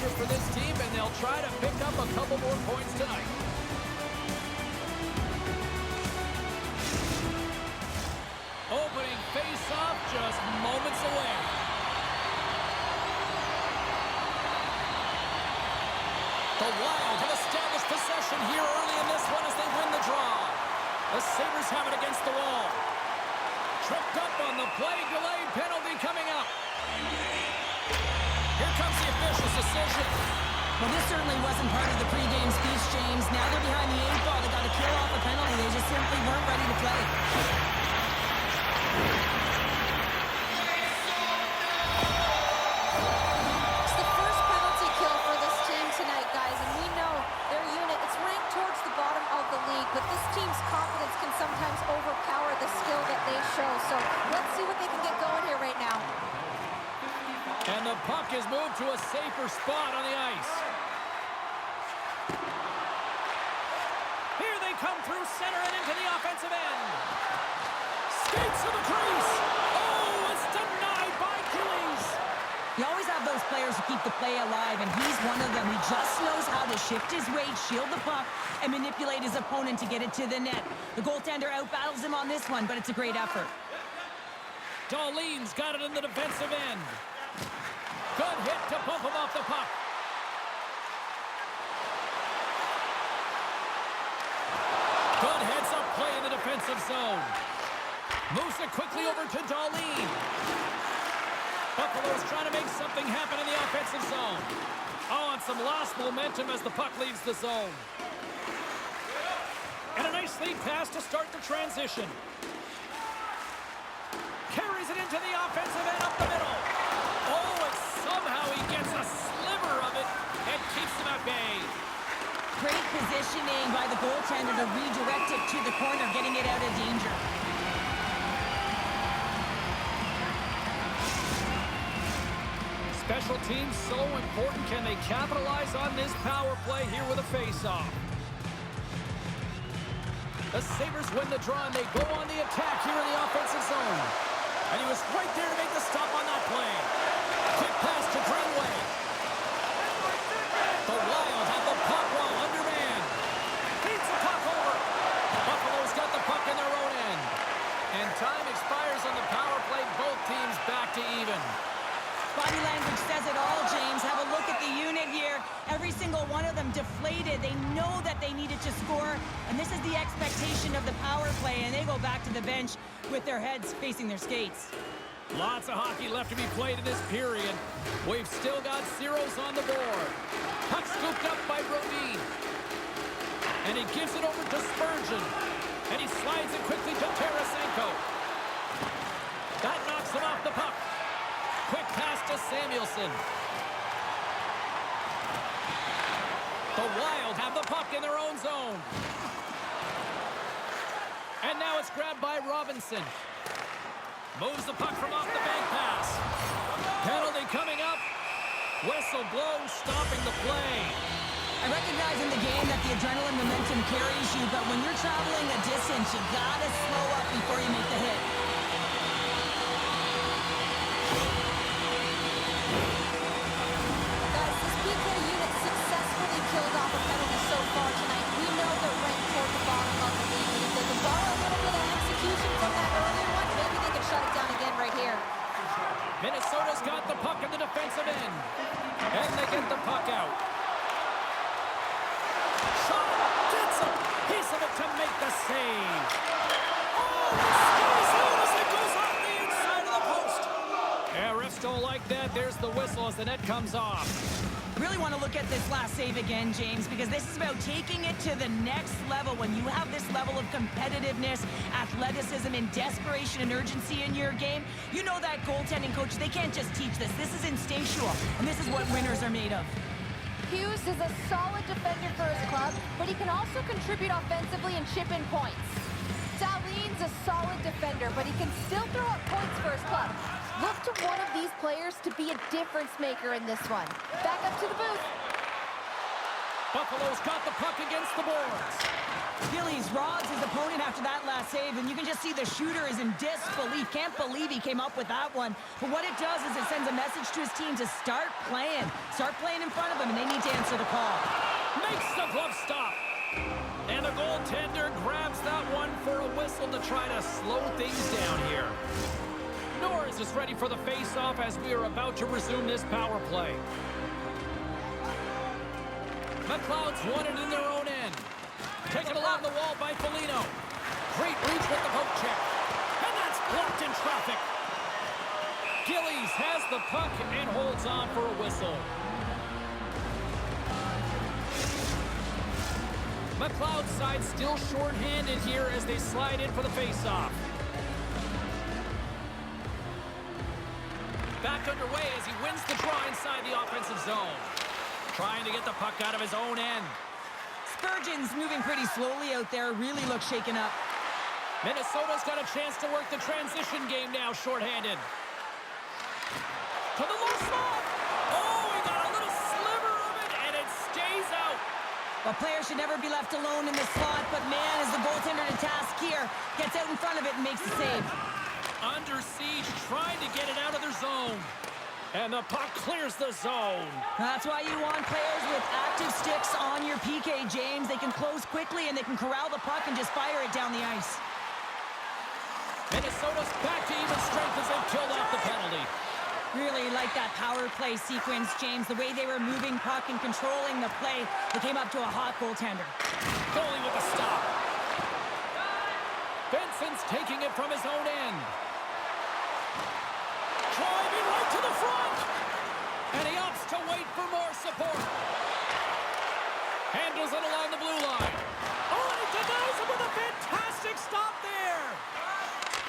danger for this team, and they'll try to pick up a couple more points tonight. Opening face-off just moments away. The Wild have established possession here early in this one as they win the draw. The Sabres have it against the wall. Tripped up on the play, delayed penalty coming up. Here comes the official's decision. Well, this certainly wasn't part of the pregame speech, James. Now they're behind the 8 ball. They got to kill off a penalty. They just simply weren't ready to play. It's the first penalty kill for this team tonight, guys, and we know their unit, it's ranked towards the bottom of the league, but this team's confidence can sometimes overpower the skill that they show. So let's see what they can get going here right now. And the puck is moved to a safer spot on the ice. Here they come through center and into the offensive end. Skates to the crease. Oh, it's denied by Keys. You always have those players who keep the play alive, and he's one of them. He just knows how to shift his weight, shield the puck, and manipulate his opponent to get it to the net. The goaltender outbattles him on this one, but it's a great effort. Darlene's got it in the defensive end. Good hit to bump him off the puck. Good heads-up play in the defensive zone. Moves it quickly over to Darlene. Buffalo's trying to make something happen in the offensive zone. Oh, and some lost momentum as the puck leaves the zone. And a nice lead pass to start the transition. Carries it into the offensive end up the middle. Oh, and somehow he gets a sliver of it and keeps him at bay. Great positioning by the goaltender to redirect it to the corner, getting it out of danger. Special teams so important. Can they capitalize on this power play here with a face-off? The Sabres win the draw, and they go on the attack here in the offensive zone. And he was right there to make the stop on that play. Quick pass to Greenway. The Wild have the puck while undermanned. Feeds the puck over. Buffalo's got the puck in their own end. And time expires on the power play. Both teams back to even. Body language says it all, James. Have a look at the unit here. Every single one of them deflated. They know that they needed to score, and this is the expectation of the power play, and they go back to the bench with their heads facing their skates. Lots of hockey left to be played in this period. We've still got zeros on the board. Puck scooped up by Brodin. And he gives it over to Spurgeon. And he slides it quickly to Tarasenko. That knocks him off the puck. Quick pass to Samuelson. The Wild have the puck in their own zone. And now it's grabbed by Robinson. Moves the puck from off the bank pass. Penalty coming up. Whistle blows, stopping the play. I recognize in the game that the adrenaline momentum carries you, but when you're traveling a distance, you gotta slow up before you make the hit. Guys, this PK unit successfully killed off a penalty so far tonight. We know they're ranked toward the bottom of the league, and if they can borrow a little bit of execution from that earlier one, maybe they can shut it down again right here. Minnesota's got the puck in the defensive end. And they get the puck out. Shot! Gets a piece of it to make the save. Oh, it stays out as it goes off the inside of the post. Yeah, refs don't like that. There's the whistle as the net comes off. Really want to look at this last save again, James, because this is about taking it to the next level. When you have this level of competitiveness, athleticism, and desperation and urgency in your game, you know that goaltending coach, they can't just teach this. This is instinctual, and this is what winners are made of. Hughes is a solid defender for his club, but he can also contribute offensively and chip in points. Darlene's a solid defender, but he can still throw up points for his club. Look to one of these players to be a difference maker in this one. Back up to the booth. Buffalo's got the puck against the boards. Gillies robs his opponent after that last save, and you can just see the shooter is in disbelief. Can't believe he came up with that one. But what it does is it sends a message to his team to start playing. Start playing in front of him, and they need to answer the call. Makes the glove stop. And the goaltender grabs that one for a whistle to try to slow things down here. Norris is ready for the face-off as we are about to resume this power play. McLeod's won it in their own end. Taken along the wall by Foligno. Great reach with the poke check. And that's blocked in traffic. Gillies has the puck and holds on for a whistle. McLeod's side still short-handed here as they slide in for the face-off. Back underway as he wins the draw inside the offensive zone. Trying to get the puck out of his own end. Spurgeon's moving pretty slowly out there. Really looks shaken up. Minnesota's got a chance to work the transition game now, shorthanded. To the low slot. Oh, he got a little sliver of it, and it stays out. Well, players should never be left alone in the slot, but man, is the goaltender to task here. Gets out in front of it and makes the save. Under siege, trying to get it out of their zone. And the puck clears the zone. That's why you want players with active sticks on your PK, James. They can close quickly and they can corral the puck and just fire it down the ice. Minnesota's back to even strength as they've killed off the penalty. Really like that power play sequence, James. The way they were moving puck and controlling the play, they came up to a hot goaltender. Goalie with the stop. Benson's taking it from his own end. Driving right to the front. And he opts to wait for more support. Handles it along the blue line. Oh, and he denies him with a fantastic stop there.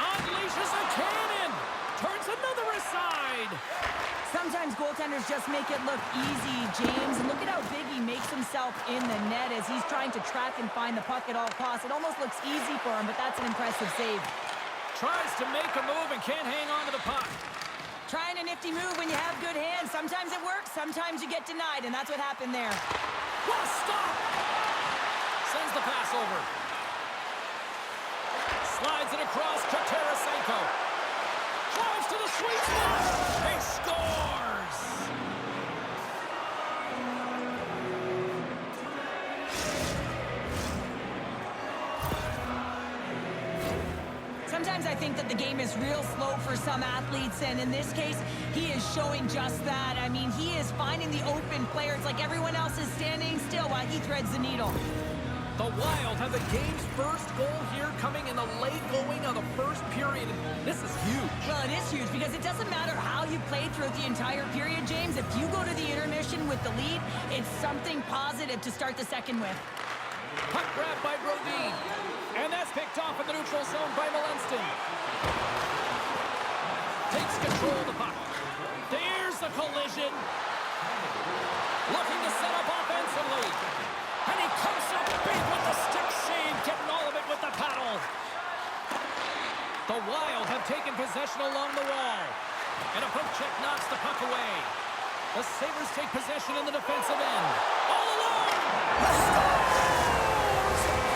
Unleashes a cannon. Turns another aside. Sometimes goaltenders just make it look easy, James. And look at how big he makes himself in the net as he's trying to track and find the puck at all costs. It almost looks easy for him, but that's an impressive save. Tries to make a move and can't hang on to the puck. Trying a nifty move when you have good hands. Sometimes it works, sometimes you get denied, and that's what happened there. What a stop! Sends the pass over. Slides it across to Tarasenko. Drives to the sweet spot. He scores! Sometimes I think that the game is real slow for some athletes, and in this case, he is showing just that. I mean, he is finding the open player. It's like everyone else is standing still while he threads the needle. The Wild have the game's first goal here coming in the late going of the first period. This is huge. Well, it is huge because it doesn't matter how you played throughout the entire period, James. If you go to the intermission with the lead, it's something positive to start the second with. Puck grab by Brodin. And that's picked off in the neutral zone by Malenston. Takes control of the puck. There's the collision. Looking to set up offensively. And he comes up big with the stick save, getting all of it with the paddle. The Wild have taken possession along the wall. And a poke check knocks the puck away. The Sabres take possession in the defensive end. All alone! The Stars!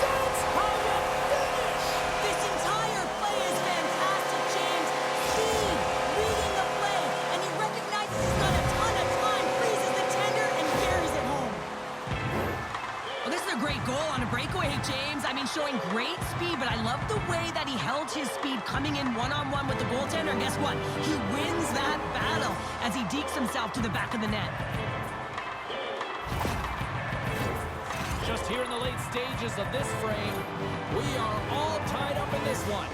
That's how you finish! This entire play is fantastic, James. Speed, reading the play, and he recognizes he's got a ton of time, freezes the tender, and carries it home. Well, this is a great goal on a breakaway, James. I mean, showing great speed, but I love the way that he held his speed coming in one-on-one with the goaltender. Guess what? He wins that battle as he dekes himself to the back of the net. Just here in the late stages of this frame, we are all tied up in this one.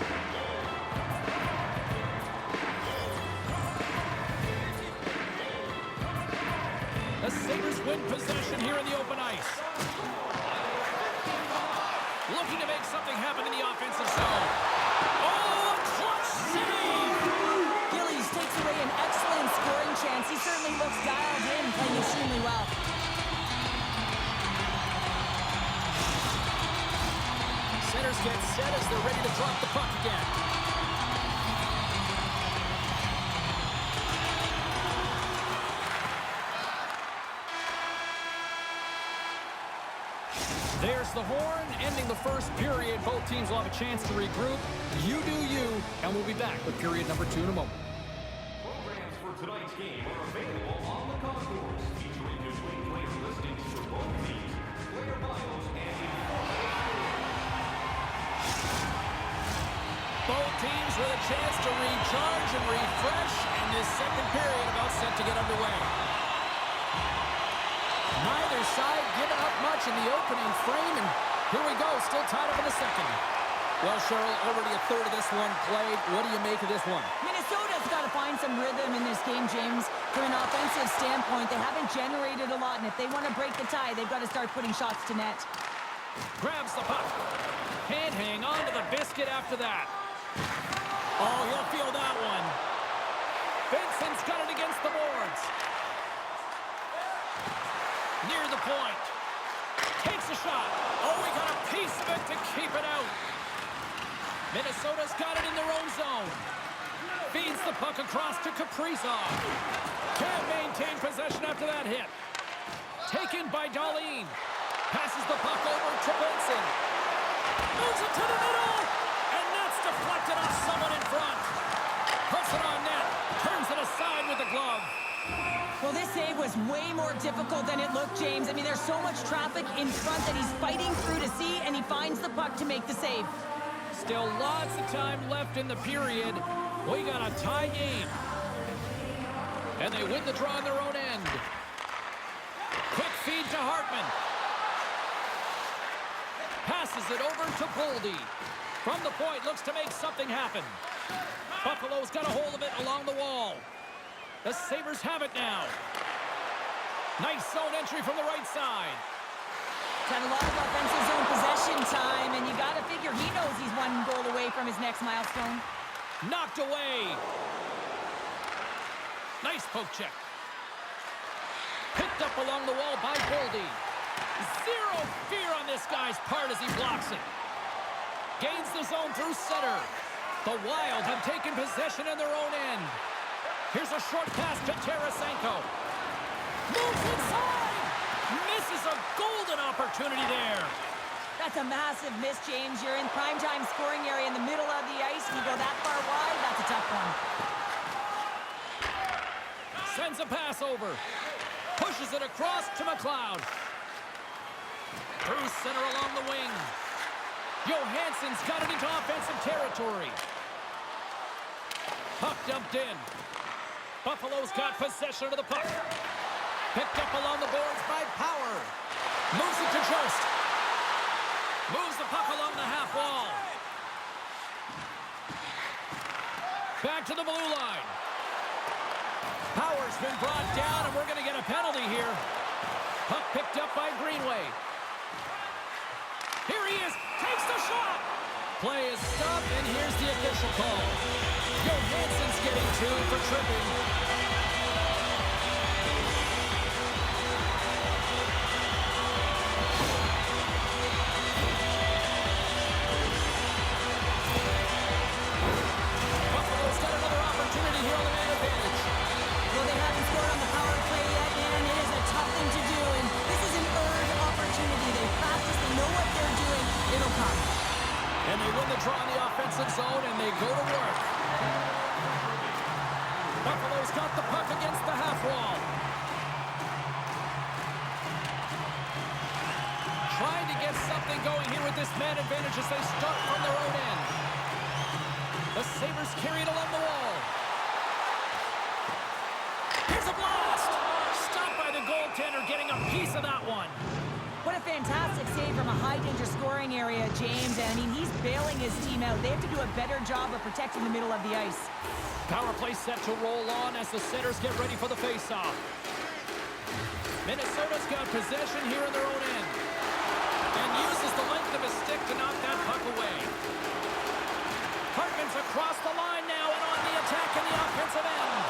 The Sabres win possession here in the open ice. Looking to make something happen in the offensive zone. Oh, a clutch save! Gillies takes away an excellent scoring chance. He certainly looks dialed in, playing extremely well. Centers get set as they're ready to drop the puck again. There's the horn, ending the first period. Both teams will have a chance to regroup. You do you, and we'll be back with period number 2 in a moment. Programs for tonight's game are available on the concourse, featuring complete player listings for both teams, player bios, and both teams with a chance to recharge and refresh, and this second period about set to get underway. Neither side giving up much in the opening frame, and here we go, still tied up in the second. Well, Cheryl, already a third of this one played. What do you make of this one? Minnesota's got to find some rhythm in this game, James. From an offensive standpoint, they haven't generated a lot, and if they want to break the tie, they've got to start putting shots to net. Grabs the puck. Can't hang on to the biscuit after that. Oh, he'll feel that one. Vincent's got it against the boards. Near the point. Takes a shot. Oh, we got a piece of it to keep it out. Minnesota's got it in their own zone. Feeds the puck across to Kaprizov. Can't maintain possession after that hit. Taken by Dahlin. Passes the puck over to Benson. Moves it to the middle. And that's deflected off someone in front. Puts it on net. Turns it aside with the glove. Well, this save was way more difficult than it looked, James. I mean, there's so much traffic in front that he's fighting through to see, and he finds the puck to make the save. Still lots of time left in the period. We got a tie game. And they win the draw on their own end. Quick feed to Hartman. Passes it over to Boldy. From the point, looks to make something happen. Buffalo's got a hold of it along the wall. The Sabres have it now. Nice zone entry from the right side. He's had a lot of offensive zone possession time, and you got to figure he knows he's one goal away from his next milestone. Knocked away. Nice poke check. Picked up along the wall by Boldy. Zero fear on this guy's part as he blocks it. Gains the zone through center. The Wild have taken possession in their own end. Here's a short pass to Tarasenko. Moves inside. Misses a golden opportunity there. That's a massive miss, James. You're in primetime scoring area in the middle of the ice. If you go that far wide, that's a tough one. Sends a pass over. Pushes it across to McLeod. Through center along the wing. Johansson's got it into offensive territory. Puck dumped in. Buffalo's got possession of the puck. Picked up along the boards by Power. Moves it to Jost. Moves the puck along the half wall. Back to the blue line. Power's been brought down, and we're going to get a penalty here. Puck picked up by Greenway. Here he is. Takes the shot. Play is stopped, and here's the official call. Johansson's getting 2 for tripping. Buffalo's got another opportunity here on the man advantage. Well, they haven't scored on the power play yet, and it is a tough thing to do, and this is an earned opportunity. They practice, they know what they're doing. It'll come. And they win the draw in the offensive zone, and they go to work. Buffalo's got the puck against the half wall. Trying to get something going here with this man advantage as they start from their own end. The Sabres carry it along the wall. Here's a blast! Stopped by the goaltender, getting a piece of that one. What a fantastic save from a high-danger scoring area, James. I mean, he's bailing his team out. They have to do a better job of protecting the middle of the ice. Power play set to roll on as the Senators get ready for the face-off. Minnesota's got possession here in their own end. And uses the length of his stick to knock that puck away. Hartman's across the line now and on the attack in the offensive end.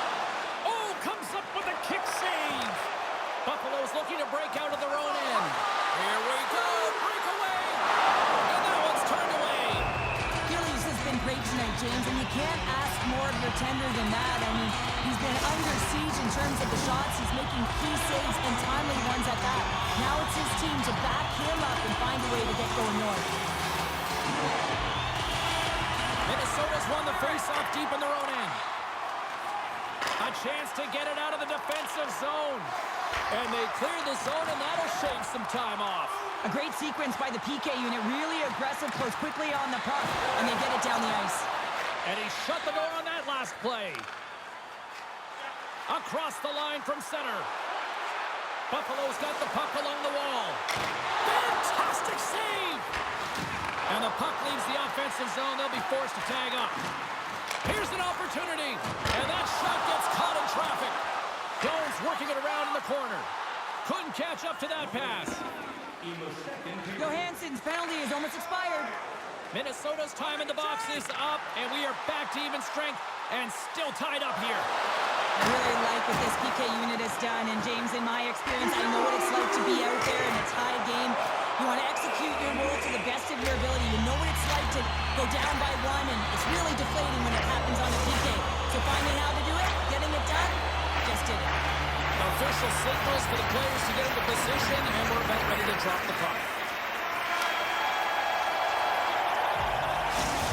Oh, comes up with a kick save. Buffalo's looking to break out of their own end. Here we go, breakaway. And that one's turned away. Gillies has been great tonight, James, and you can't ask more of your tender than that. I mean, he's been under siege in terms of the shots. He's making key saves and timely ones at that. Now it's his team team to back him up and find a way to get going north. Minnesota's won the face-off deep in their own end. A chance to get it out of the defensive zone. And they clear the zone, and that'll shave some time off. A great sequence by the PK unit. Really aggressive, close quickly on the puck, and they get it down the ice. And he shut the door on that last play. Across the line from center. Buffalo's got the puck along the wall. Fantastic save! And the puck leaves the offensive zone. They'll be forced to tag up. Here's an opportunity. And that shot gets caught in traffic. Jones working it around in the corner. Couldn't catch up to that pass. Johansson's penalty is almost expired. Minnesota's time in the box is up, and we are back to even strength and still tied up here. I really like what this PK unit has done, and James, in my experience, I know what it's like to be out there in a tie game. You want to execute your role to the best of your ability. You know what it's like to go down by one, and it's really deflating when it happens on a PK. So finding how to do it, getting it done, just did it. Official signals for the players to get into position, and we're about ready to drop the puck.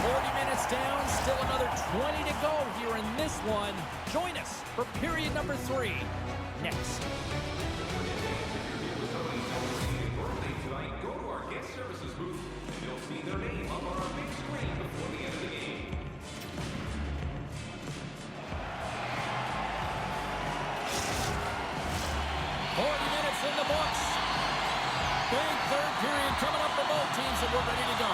40 minutes down, still another 20 to go here in this one. Join us for period number 3 next. Tonight, go to our guest services booth. You'll see their name up on our big screen before the end of the game. In the books. Big third period coming up for both teams, and we're ready to go.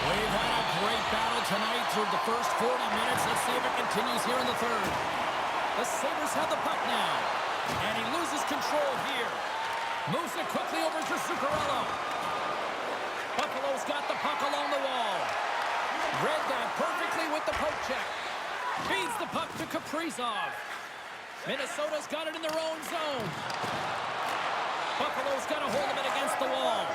We've had a great battle tonight through the first 40 minutes. Let's see if it continues here in the third. The Sabres have the puck now, and he loses control here. Moves it quickly over to Zuccarello. Buffalo's got the puck along the wall. Read that perfectly with the poke check. Feeds the puck to Kaprizov. Minnesota's got it in their own zone. Buffalo's got a hold of it against the wall.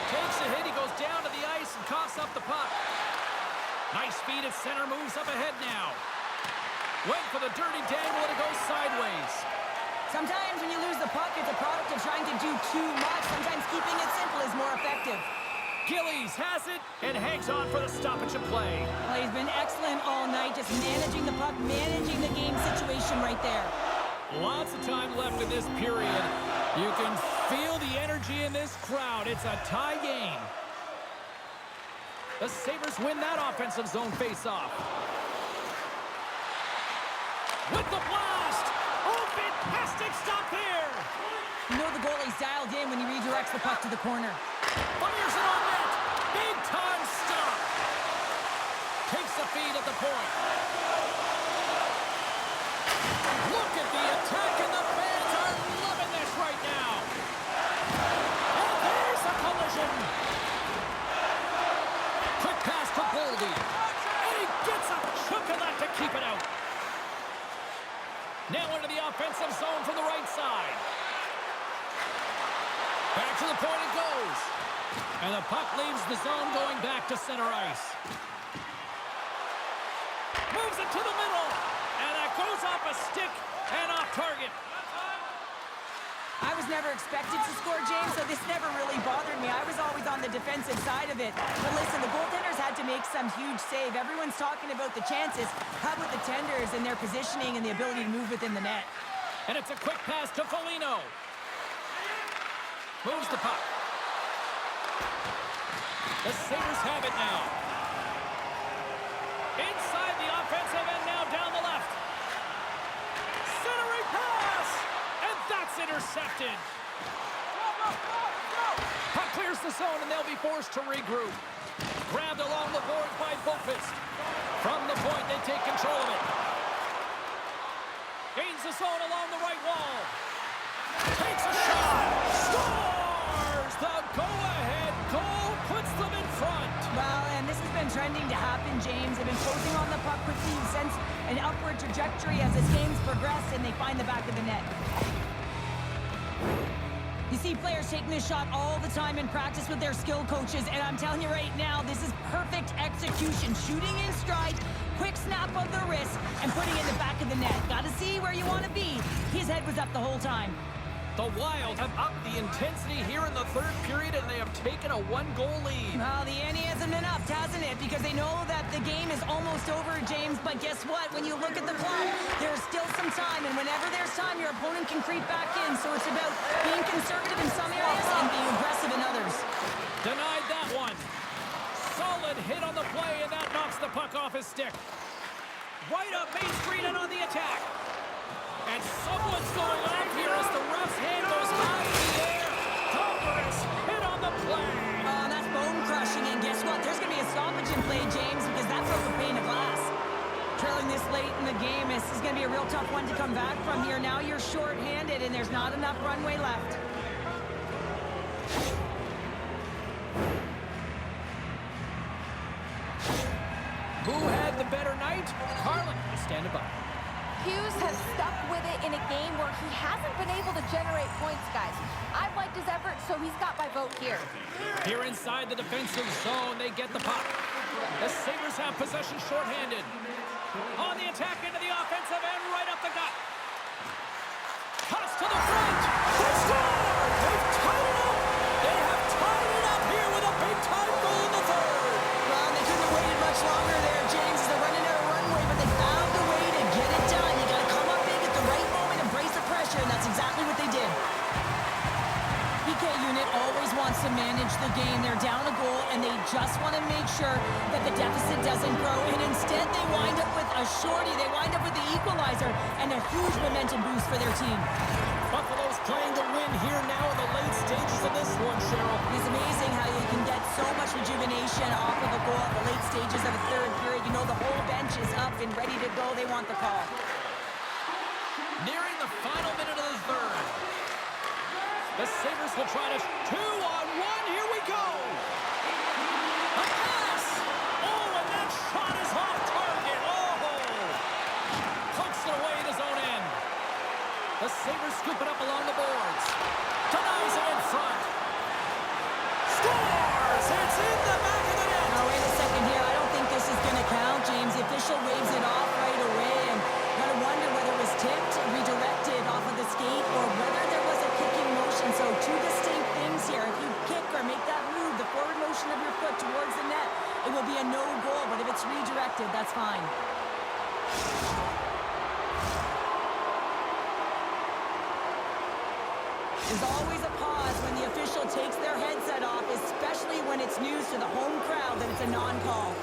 Takes a hit. He goes down to the ice and coughs up the puck. Nice feed at center. Moves up ahead now. Went for the dirty dangle, and it goes sideways. Sometimes when you lose the puck, it's a product of trying to do too much. Sometimes keeping it simple is more effective. Gillies has it and hangs on for the stoppage of play. Well, he's been excellent all night, just managing the puck, managing the game situation right there. Lots of time left in this period. You can feel the energy in this crowd. It's a tie game. The Sabres win that offensive zone face-off. With the blast! Oh, fantastic stop there! You know the goalie's dialed in when he redirects the puck to the corner. Fires it on net. Big time stop. Takes the feed at the point. Look at the attack, and the fans are loving this right now. And there's a collision. Quick pass to Boldy. And he gets a chunk of that to keep it out. Now into the offensive zone from the right side. Back to the point it goes. And the puck leaves the zone going back to center ice. Moves it to the middle. And that goes off a stick and off target. I was never expected to score, James, so this never really bothered me. I was always on the defensive side of it. But listen, the goaltenders had to make some huge save. Everyone's talking about the chances. How about the tenders and their positioning and the ability to move within the net? And it's a quick pass to Foligno. Moves the puck. The Sabres have it now. Inside the offensive end now down the left. Centering pass! And that's intercepted. Puck clears the zone, and they'll be forced to regroup. Grabbed along the boards by Boqvist. From the point, they take control of it. Gains the zone along the right wall. Takes a shot. Scores! The go-ahead goal puts them in front. Well, and this has been trending to happen, James. They've been closing on the puck quickly. You sense an upward trajectory as this game's progressed, and they find the back of the net. You see players taking this shot all the time in practice with their skill coaches, and I'm telling you right now, this is perfect execution. Shooting in stride, quick snap of the wrist, and putting it in the back of the net. Got to see where you want to be. His head was up the whole time. The Wild have upped the intensity here in the third period, and they have taken a one-goal lead. Well, the ante hasn't been upped, hasn't it? Because they know that the game is almost over, James. But guess what? When you look at the clock, there's still some time. And whenever there's time, your opponent can creep back in. So it's about being conservative in some areas and being aggressive in others. Denied that one. Solid hit on the play, and that knocks the puck off his stick. Right up Main Street and on the attack. And someone's going off here as the ref's hand goes high in the air. Topper's hit on the play. Oh, that's bone crushing. And guess what? There's going to be a stoppage in play, James, because that broke a pane of glass. Trailing this late in the game, this is going to be a real tough one to come back from here. Now you're short-handed, and there's not enough runway left. Who had the better night? Carlin is standing by. Hughes has stuck with it in a game where he hasn't been able to generate points, guys. I've liked his effort, so he's got my vote here. Here inside the defensive zone, they get the puck. The Sabres have possession shorthanded. On the attack into the offensive end, right up the gut. Toss to the front. They score! They've tied it up! They have tied it up here with a big-time goal in the third. Well, they couldn't have waited much longer there, James. They're running out of runway, but they found a way to get it done. You got to come up big at the right moment and brace the pressure, and that's exactly what they did. PK unit always wants to manage the game. They're down a goal, and they just want to make sure that the deficit doesn't grow. And instead, they wind up with a shorty. They wind up with the equalizer and a huge momentum boost for their team. Buffalo's playing to win here now in the late stages of this one, Cheryl. It's amazing how you can get so much rejuvenation off of a goal at the late stages of the third period. You know the whole bench is up and ready to go. They want the call. Nearing the final minute of the third. The Sabres will try to 2-on-1. Here we go. A pass. Oh, and that shot is off target. Oh. Pokes it away at his own end. The Sabres scoop it up along the boards. Denies it in front. Scores! It's in the back of the net. Now, wait a second here. I don't think this is going to count, James. The official waves it off right away. And got to wonder whether it was tipped, redirected off of the skate, or whether there was a kicking motion. So two distinct things here. If you kick or make that move, the forward motion of your foot towards the net, it will be a no goal. But if it's redirected, that's fine. There's always a pause when the official takes their headset off, especially when it's news to the home crowd that it's a non-call.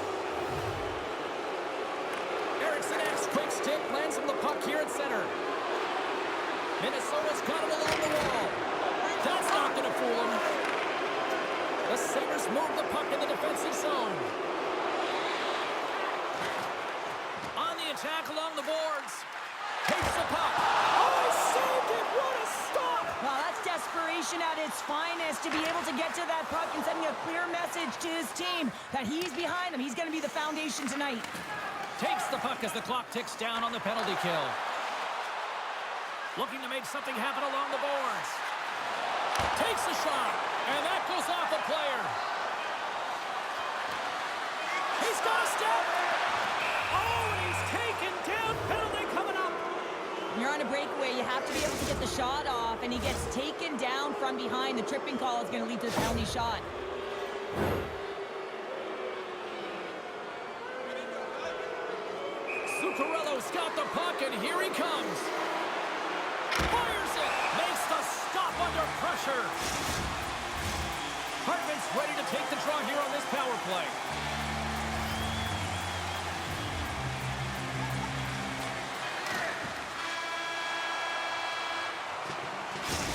Erickson X, quick stick, lands him the puck here at center. Minnesota's got him along the wall. That's not going to fool him. The Sabres move the puck in the defensive zone. On the attack along the boards. Takes the puck. Oh, he saved it! What a stop! Well, that's desperation at its finest, to be able to get to that puck and sending a clear message to his team that he's behind them. He's going to be the foundation tonight. Takes the puck as the clock ticks down on the penalty kill. Looking to make something happen along the boards. Takes a shot, and that goes off a player. He's got a step. Oh, and he's taken down. Penalty coming up. When you're on a breakaway, you have to be able to get the shot off, and he gets taken down from behind. The tripping call is going to lead to the penalty shot. Zuccarello's got the puck, and here he comes. Fires it. Makes the stop under pressure. Hartman's ready to take the draw here on this power play.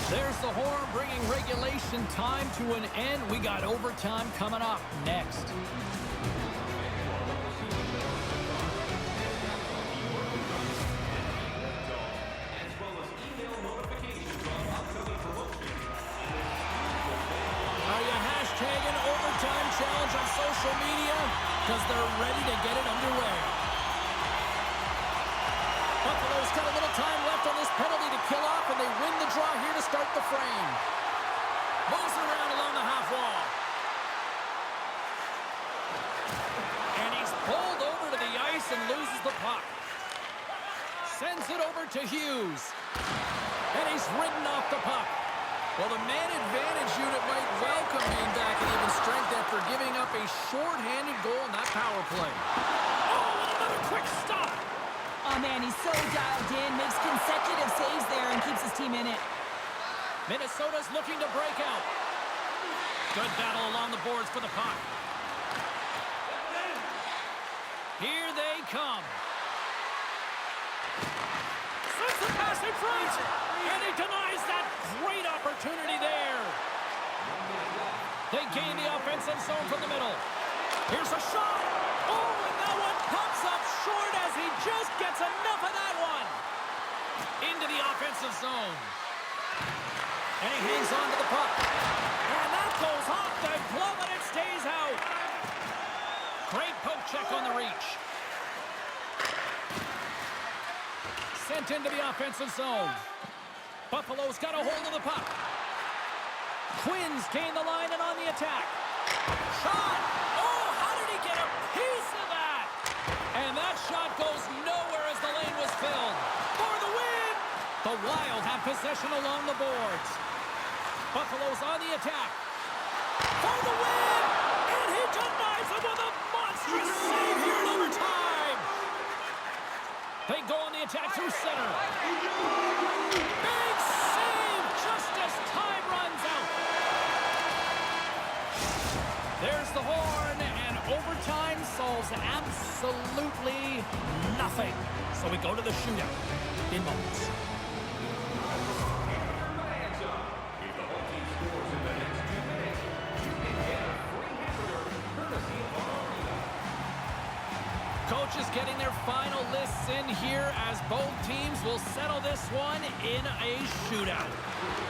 There's the horn bringing regulation time to an end. We got overtime coming up next. Are you hashtagging overtime challenge on social media? Because they're ready to get it underway. Buffalo's got a little time left on this penalty to kill off, and they win the draw here to start the frame. Moves around along the half wall. And he's pulled over to the ice and loses the puck. Sends it over to Hughes. And he's ridden off the puck. Well, the man advantage unit might welcome being back at even strength after giving up a short-handed goal in that power play. Oh, and another quick stop. Oh, man, he's so dialed in, makes consecutive saves there and keeps his team in it. Minnesota's looking to break out. Good battle along the boards for the puck. Here they come. Sends the pass in front, and he denies that great opportunity there. They gain the offensive zone from the middle. Here's a shot. Oh, and that one comes up short as he just gets enough of that one. Into the offensive zone. And he hangs on to the puck. And that goes off the glove and it stays out. Great poke check on the reach. Sent into the offensive zone. Buffalo's got a hold of the puck. Twins gain the line and on the attack. Shot! Oh, how did he get a piece of that? And that shot goes nowhere as the lane was filled. For the win! The Wild have possession along the boards. Buffalo's on the attack. For the win! And he denies him with a monstrous save here in overtime. They go on the attack through center. Big save just as time runs out. There's the horn, and overtime solves absolutely nothing. So we go to the shootout in moments. Coaches getting their final lists in here as both teams will settle this one in a shootout.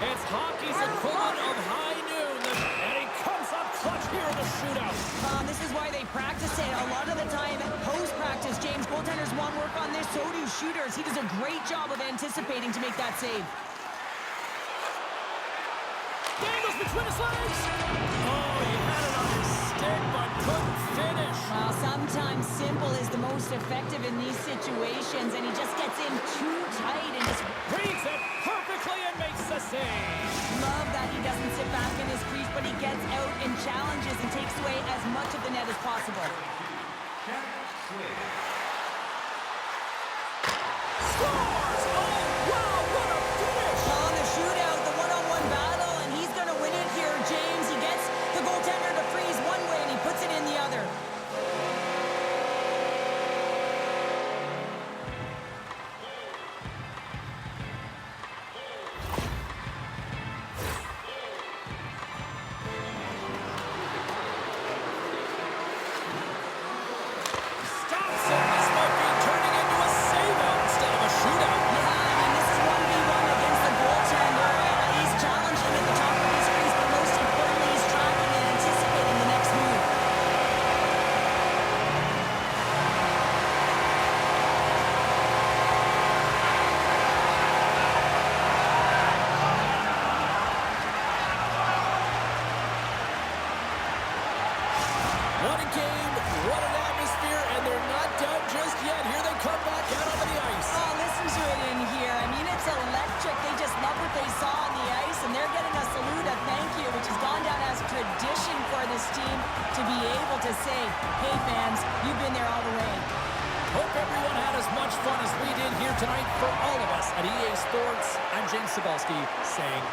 It's hockey's equivalent of high noon, and he comes up clutch here in the shootout. This is why they practice it. A lot of the time, post-practice, James, goaltenders want work on this, so do shooters. He does a great job of anticipating to make that save. Dangles between his legs. Oh, he had it on his stick, but couldn't finish. Well, sometimes simple is the most effective in these situations, and he just gets in too tight and just reads it perfectly and makes the save. love that he doesn't sit back in his crease, but he gets out and challenges and takes away as much of the net as possible. Scores! Oh, wow, what a finish! On the shootout, the one-on-one battle, and he's going to win it here, James. He gets the goaltender to freeze one way, and he puts it in the other. To be able to say, hey fans, you've been there all the way. Hope everyone had as much fun as we did here tonight. For all of us at EA Sports, I'm James Cebulski saying